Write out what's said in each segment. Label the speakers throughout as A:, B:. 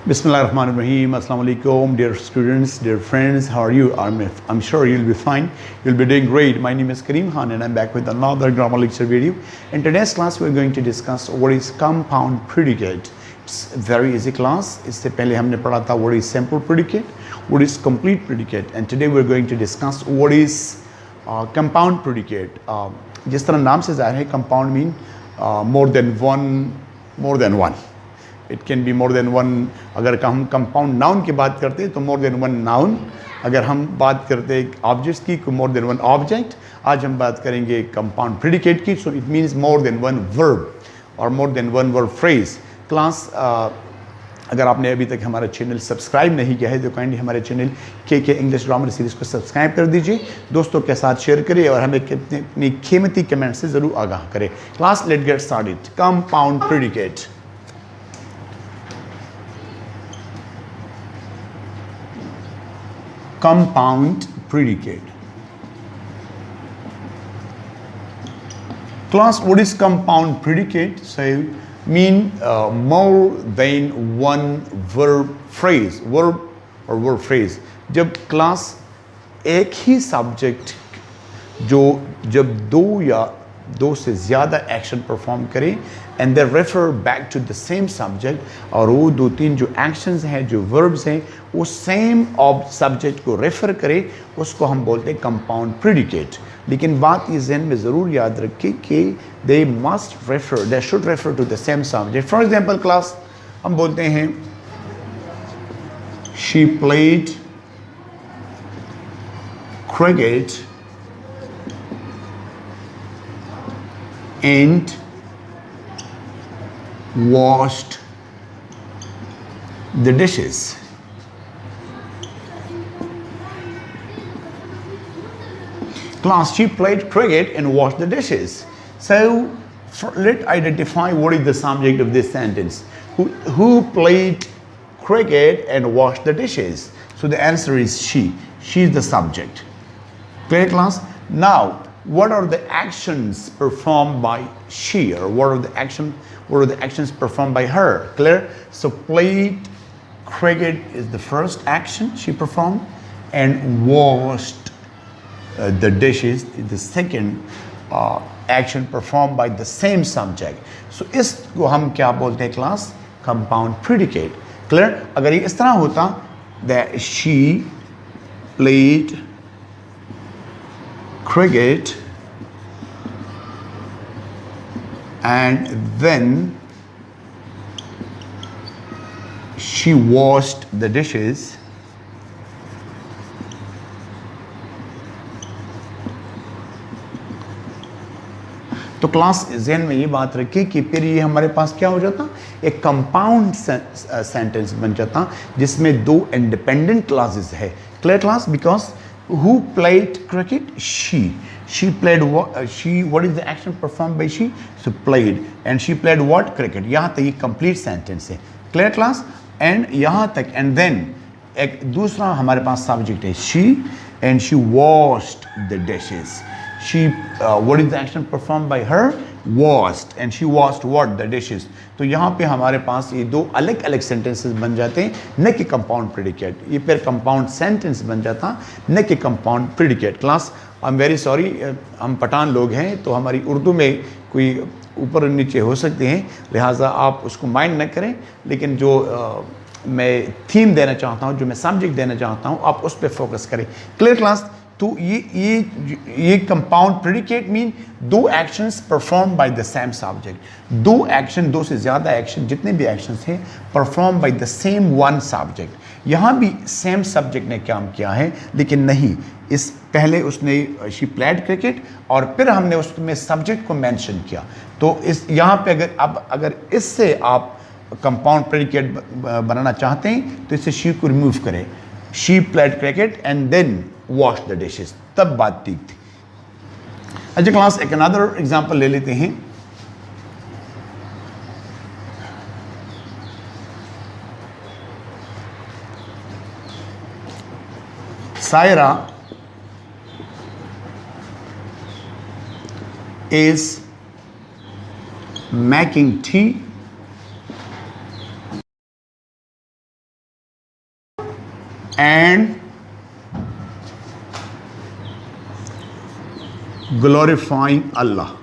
A: Bismillahirrahmanirrahim. Assalamu alaikum, dear students, dear friends. How are you? I'm sure you'll be fine. You'll be doing great. My name is Karim Khan and I'm back with another grammar lecture video. In today's class, we're going to discuss what is compound predicate. It's a very easy class. इससे पहले हमने पढ़ा था what is simple predicate, what is complete predicate, and today we're going to discuss what is compound predicate. जिस तरह नाम से ज़ाहिर है, compound mean more than one. It can be more than one. अगर हम compound noun की बात करते हैं तो more than one noun. अगर हम बात करते हैं objects की तो more than one object. आज हम बात करेंगे compound predicate की. So it means more than one verb or more than one verb phrase. Class अगर आपने अभी तक हमारा चैनल सब्सक्राइब नहीं किया है तो काइंडली हमारे चैनल के इंग्लिश ग्रामर सीरीज़ को सब्सक्राइब कर दीजिए, दोस्तों के साथ शेयर करें और हमें अपनी कीमती कमेंट से ज़रूर आगाह करें. Class let get started. Compound predicate. Compound predicate. Class, what is compound predicate? So, mean more than one verb phrase. Verb or verb phrase. जब class एक ही subject जो जब दो से ज़्यादा एक्शन परफॉर्म करें and they refer back to the same subject, और वो दो तीन जो एक्शंस हैं, जो वर्ब्स हैं, वो सेम सब्जेक्ट को रेफर करे, उसको हम बोलते हैं कंपाउंड प्रेडिकेट. लेकिन बात ये ज़हन में ज़रूर याद रखें कि they should refer to the same subject. For example class हम बोलते हैं she played cricket and washed the dishes. Class, she played cricket and washed the dishes. So let's identify what is the subject of this sentence. Who played cricket and washed the dishes? So the answer is she. She is the subject. Clear, class? Now, what are the actions performed by she, or what are the actions performed by her? Clear? So played cricket is the first action she performed, and washed the dishes is the second action performed by the same subject. So इसको हम क्या बोलते हैं class? Compound predicate. Clear? अगर ये इस तरह होता that she played cricket and then she washed the dishes, तो क्लास ज़हन में ये बात रखिए कि फिर ये हमारे पास क्या हो जाता, एक कंपाउंड सेंटेंस बन जाता जिसमें दो इंडिपेंडेंट क्लासेस है. Clear class? Because who played cricket? She played what? What is the action performed by she? So played, and she played what? Cricket. यहाँ तक ये complete sentence है. Clear class? And यहाँ तक, and then एक दूसरा हमारे पास subject है she, and she washed the dishes. What is the action performed by her? Washed, and she washed what? The dishes. तो यहाँ पे हमारे पास ये दो अलग अलग सेंटेंसेस बन जाते हैं, न कि कंपाउंड प्रेडिकेट. ये फिर कंपाउंड सेंटेंस बन जाता, न कि compound predicate. Class, I am very sorry, हम पठान लोग हैं तो हमारी उर्दू में कोई ऊपर और नीचे हो सकते हैं, लिहाजा आप उसको माइंड न करें. लेकिन जो मैं थीम देना चाहता हूँ, जो मैं सब्जेक्ट देना चाहता हूँ, आप उस पर फोकस करें. Clear class? तो ये कंपाउंड प्रेडिकेट मीन दो actions perform by the same subject. दो से ज़्यादा एक्शन, जितने भी एक्शंस हैं, perform by the same one subject. यहाँ भी सेम सब्जेक्ट ने काम किया है, लेकिन नहीं, इस पहले उसने शी प्लेड क्रिकेट और फिर हमने उसमें सब्जेक्ट को मेंशन किया. तो इस यहाँ पे अगर इससे आप कंपाउंड प्रेडिकेट बनाना चाहते हैं तो इससे शी को रिमूव करें. She played cricket and then wash the dishes, तब बात ठीक थी. अच्छा क्लास, एक अनदर एग्जांपल ले लेते हैं. Saira is making tea and glorifying Allah.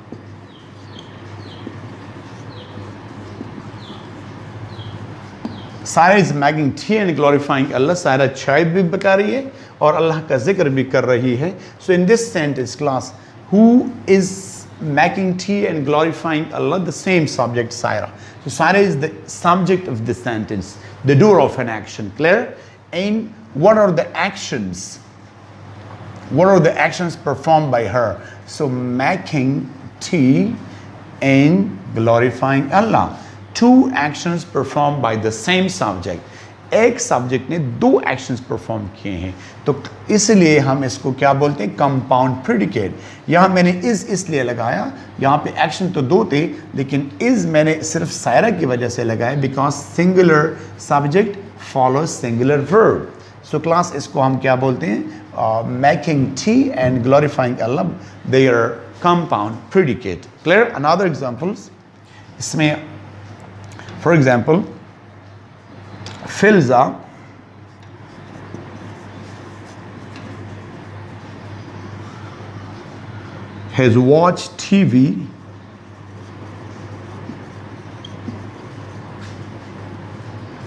A: Sarah is making tea and glorifying Allah. Sarah चाय भी पका रही है और अल्लाह का जिक्र भी कर रही है. So in this sentence class, who is making tea and glorifying Allah? The same subject, Sarah. So Sarah is the subject of the sentence, the doer of an action. Clear? And what are the actions? What are the actions performed by her? So making tea and glorifying Allah. Two actions performed by the same subject. एक subject ने दो actions perform किए हैं, तो इसलिए हम इसको क्या बोलते हैं? Compound predicate. यहाँ मैंने इज इसलिए लगाया, यहाँ पे एक्शन तो दो थे लेकिन इज मैंने सिर्फ सायरा की वजह से लगाया, because singular subject follows singular verb. So class इसको हम क्या बोलते हैं? Making tea and glorifying Allah, they are compound predicate. Clear? Another examples इसमें, for example, Filza has watched TV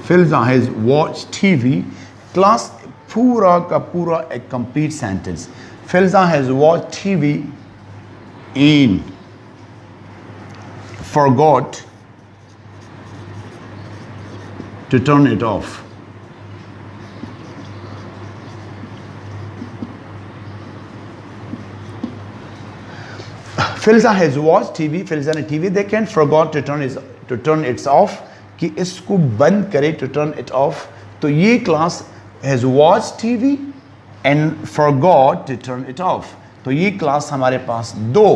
A: Filza has watched TV. Class पूरा का पूरा एक complete sentence. Filza has watched TV and forgot to turn it off. Filza has watched TV. Filza ने TV देखा and forgot to turn it off. कि इसको बंद करे, to turn it off. तो ये class has watched TV and forgot to turn it off. तो ये class हमारे पास दो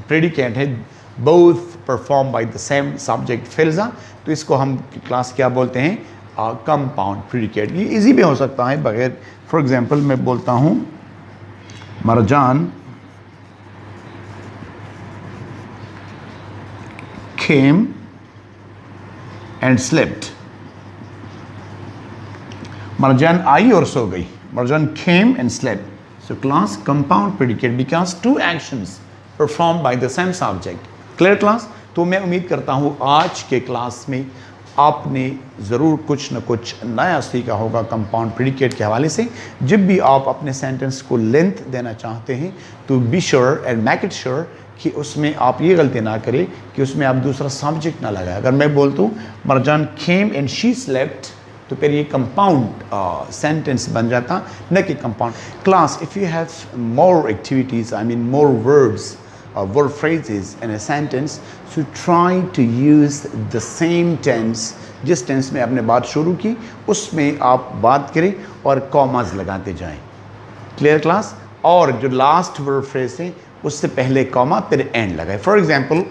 A: predicate है, both performed by the same subject Filza. तो इसको हम क्लास क्या बोलते हैं? Compound predicate. ये इजी भी हो सकता है बगैर. फॉर एग्जांपल मैं बोलता हूँ Marjan came and slept. Marjan आई और सो गई. Marjan came and slept. So class compound predicate because two actions performed by the same subject. Clear class? तो मैं उम्मीद करता हूँ आज के क्लास में आपने ज़रूर कुछ न कुछ नया सीखा होगा कंपाउंड प्रेडिकेट के हवाले से. जब भी आप अपने सेंटेंस को लेंथ देना चाहते हैं तो be sure and make it sure कि उसमें आप ये गलती ना करें कि उसमें आप दूसरा सब्जेक्ट ना लगाएं. अगर मैं बोलता हूँ Marjan came and she slept, तो फिर ये कंपाउंड सेंटेंस बन जाता, न कि compound. Class, if you have more activities, I mean more verbs verb phrases in a sentence, so try to use the same tense. जिस tense में आपने बात शुरू की उसमें आप बात करें और कॉमास लगाते जाएं. Clear class? और जो लास्ट वर्ब फ्रेज है उससे पहले कॉमा फिर एंड लगाए. फॉर एग्जाम्पल,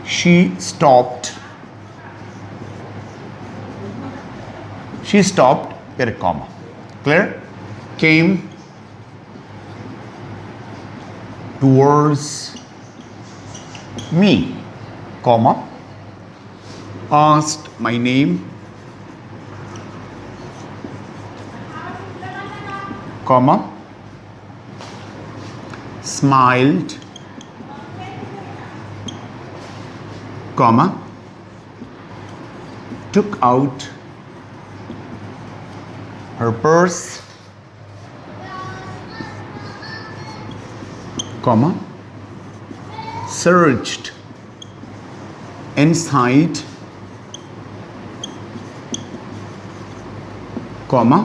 A: she stopped फिर comma. Clear? came towards me, comma, asked my name, comma, smiled, comma, took out her purse, comma, searched inside, comma,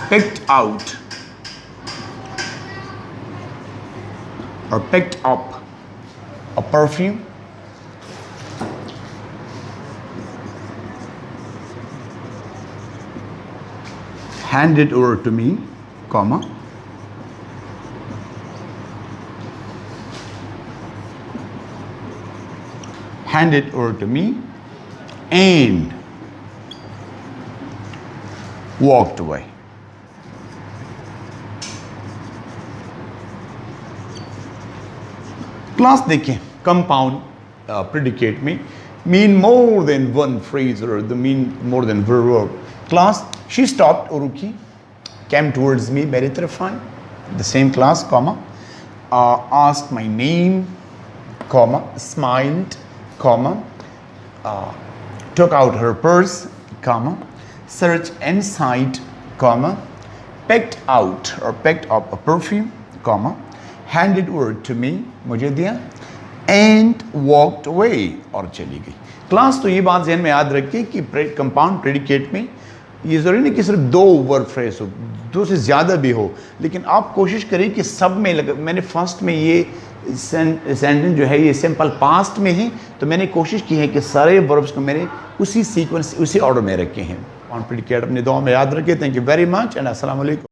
A: picked out or picked up a perfume, handed over to me, comma, handed over to me and walked away. Class देखें compound predicate में mean more than one phrase or the mean more than one verb. Class, she stopped or रुकी, came towards me, मेरी तरफ आई, the same class, comma, asked my name, comma, smiled, comma, took out her purse, comma, searched inside, comma, picked out or picked up a perfume, comma, handed over to me, मुझे दिया, and walked away और चली गई. Class तो ये बात ज़हन में याद रखिए कि कंपाउंड प्रेडिकेट में ये ज़रूरी नहीं कि सिर्फ दो वर्ब फ्रेज हो, दो से ज़्यादा भी हो, लेकिन आप कोशिश करें कि सब में मैंने फर्स्ट में ये सेंटेंस जो है ये सिंपल पास्ट में है, तो मैंने कोशिश की है कि सारे वर्ब्स को मैंने उसी सीक्वेंस उसी ऑर्डर में रखे हैं. ऑन प्रेडिकेट अपने दुआ में याद रखिए. Thank you very much and अस्सलाम वालेकुम.